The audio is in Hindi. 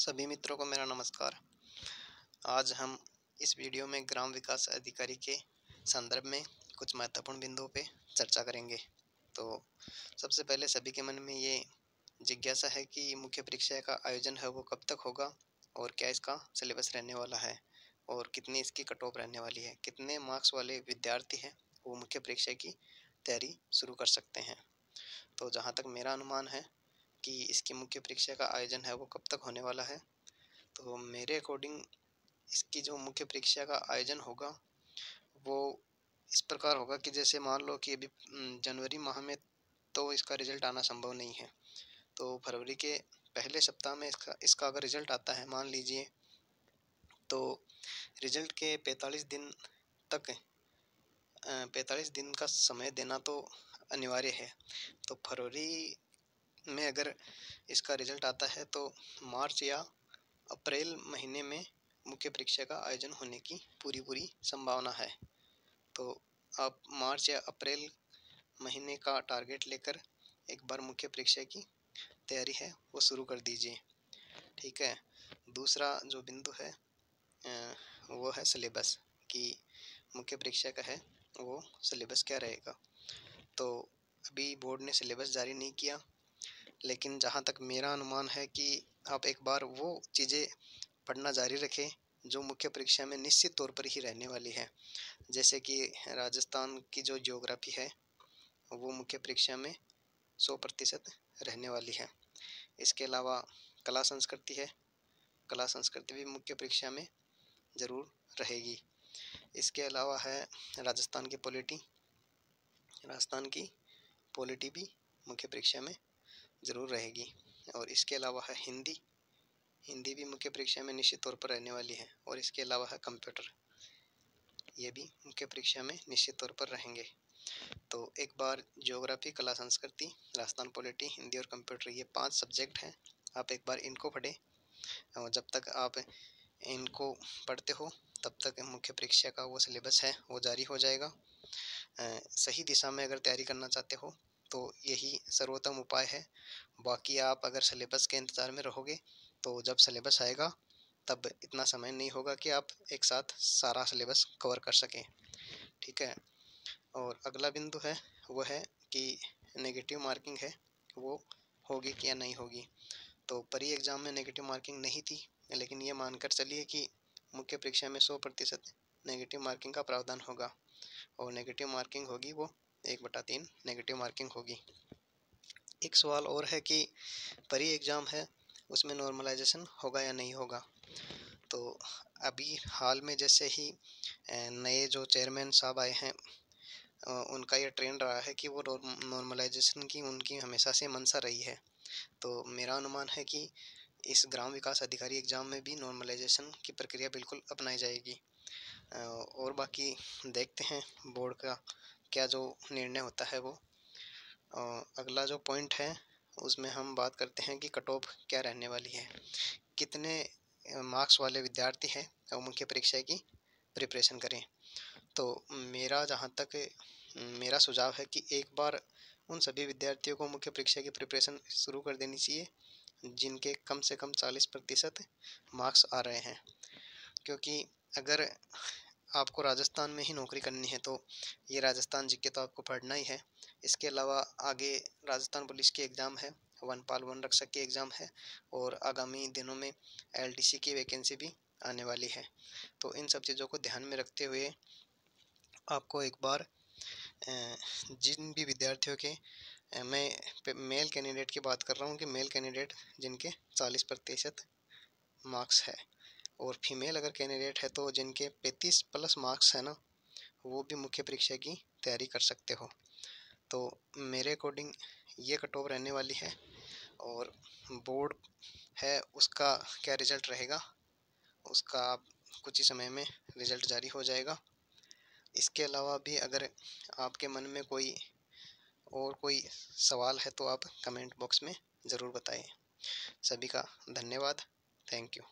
सभी मित्रों को मेरा नमस्कार। आज हम इस वीडियो में ग्राम विकास अधिकारी के संदर्भ में कुछ महत्वपूर्ण बिंदुओं पे चर्चा करेंगे। तो सबसे पहले सभी के मन में ये जिज्ञासा है कि मुख्य परीक्षा का आयोजन है वो कब तक होगा और क्या इसका सिलेबस रहने वाला है और कितनी इसकी कट ऑफ रहने वाली है, कितने मार्क्स वाले विद्यार्थी हैं वो मुख्य परीक्षा की तैयारी शुरू कर सकते हैं। तो जहाँ तक मेरा अनुमान है कि इसकी मुख्य परीक्षा का आयोजन है वो कब तक होने वाला है, तो मेरे अकॉर्डिंग इसकी जो मुख्य परीक्षा का आयोजन होगा वो इस प्रकार होगा कि जैसे मान लो कि अभी जनवरी माह में तो इसका रिजल्ट आना संभव नहीं है, तो फरवरी के पहले सप्ताह में इसका अगर रिजल्ट आता है मान लीजिए, तो रिजल्ट के 45 दिन तक 45 दिन का समय देना तो अनिवार्य है। तो फरवरी में अगर इसका रिजल्ट आता है तो मार्च या अप्रैल महीने में मुख्य परीक्षा का आयोजन होने की पूरी संभावना है। तो आप मार्च या अप्रैल महीने का टारगेट लेकर एक बार मुख्य परीक्षा की तैयारी है वो शुरू कर दीजिए। ठीक है। दूसरा जो बिंदु है वो है सिलेबस, कि मुख्य परीक्षा का है वो सिलेबस क्या रहेगा। तो अभी बोर्ड ने सिलेबस जारी नहीं किया, लेकिन जहाँ तक मेरा अनुमान है कि आप एक बार वो चीज़ें पढ़ना जारी रखें जो मुख्य परीक्षा में निश्चित तौर पर ही रहने वाली है। जैसे कि राजस्थान की जो ज्योग्राफी है वो मुख्य परीक्षा में 100% रहने वाली है। इसके अलावा कला संस्कृति है, कला संस्कृति भी मुख्य परीक्षा में ज़रूर रहेगी। इसके अलावा है राजस्थान की पॉलिटी भी मुख्य परीक्षा में ज़रूर रहेगी। और इसके अलावा है हिंदी भी मुख्य परीक्षा में निश्चित तौर पर रहने वाली है। और इसके अलावा है कंप्यूटर, ये भी मुख्य परीक्षा में निश्चित तौर पर रहेंगे। तो एक बार ज्योग्राफी, कला संस्कृति, राजस्थान पॉलिटी, हिंदी और कंप्यूटर, ये 5 सब्जेक्ट हैं। आप एक बार इनको पढ़ें और जब तक आप इनको पढ़ते हो तब तक मुख्य परीक्षा का वो सिलेबस है वो जारी हो जाएगा। सही दिशा में अगर तैयारी करना चाहते हो तो यही सर्वोत्तम उपाय है। बाकी आप अगर सिलेबस के इंतज़ार में रहोगे तो जब सिलेबस आएगा तब इतना समय नहीं होगा कि आप एक साथ सारा सिलेबस कवर कर सकें। ठीक है। और अगला बिंदु है वो है कि नेगेटिव मार्किंग है वो होगी कि या नहीं होगी। तो परी एग्ज़ाम में नेगेटिव मार्किंग नहीं थी, लेकिन ये मानकर चलिए कि मुख्य परीक्षा में 100% नेगेटिव मार्किंग का प्रावधान होगा। और नेगेटिव मार्किंग होगी वो 1/3 नेगेटिव मार्किंग होगी। एक सवाल और है कि परी एग्ज़ाम है उसमें नॉर्मलाइजेशन होगा या नहीं होगा। तो अभी हाल में जैसे ही नए जो चेयरमैन साहब आए हैं उनका ये ट्रेंड रहा है कि वो नॉर्मलाइजेशन की उनकी हमेशा से मंशा रही है। तो मेरा अनुमान है कि इस ग्राम विकास अधिकारी एग्ज़ाम में भी नॉर्मलाइजेशन की प्रक्रिया बिल्कुल अपनाई जाएगी। और बाकी देखते हैं बोर्ड का क्या जो निर्णय होता है वो। अगला जो पॉइंट है उसमें हम बात करते हैं कि कट ऑफ क्या रहने वाली है, कितने मार्क्स वाले विद्यार्थी हैं वो मुख्य परीक्षा की प्रिपरेशन करें। तो मेरा सुझाव है कि एक बार उन सभी विद्यार्थियों को मुख्य परीक्षा की प्रिपरेशन शुरू कर देनी चाहिए जिनके कम से कम 40% मार्क्स आ रहे हैं। क्योंकि अगर आपको राजस्थान में ही नौकरी करनी है तो ये राजस्थान जीके तो आपको पढ़ना ही है। इसके अलावा आगे राजस्थान पुलिस की एग्ज़ाम है, वनपाल वन रक्षक की एग्ज़ाम है और आगामी दिनों में एलडीसी की वैकेंसी भी आने वाली है। तो इन सब चीज़ों को ध्यान में रखते हुए आपको एक बार जिन भी विद्यार्थियों के मैं मेल कैंडिडेट की बात कर रहा हूँ कि मेल कैंडिडेट जिनके 40% मार्क्स है, और फीमेल अगर कैंडिडेट है तो जिनके 35+ मार्क्स है ना, वो भी मुख्य परीक्षा की तैयारी कर सकते हो। तो मेरे अकॉर्डिंग ये कट ऑफ रहने वाली है। और बोर्ड है उसका क्या रिज़ल्ट रहेगा उसका आप कुछ ही समय में रिज़ल्ट जारी हो जाएगा। इसके अलावा भी अगर आपके मन में कोई सवाल है तो आप कमेंट बॉक्स में ज़रूर बताएं। सभी का धन्यवाद। Thank you.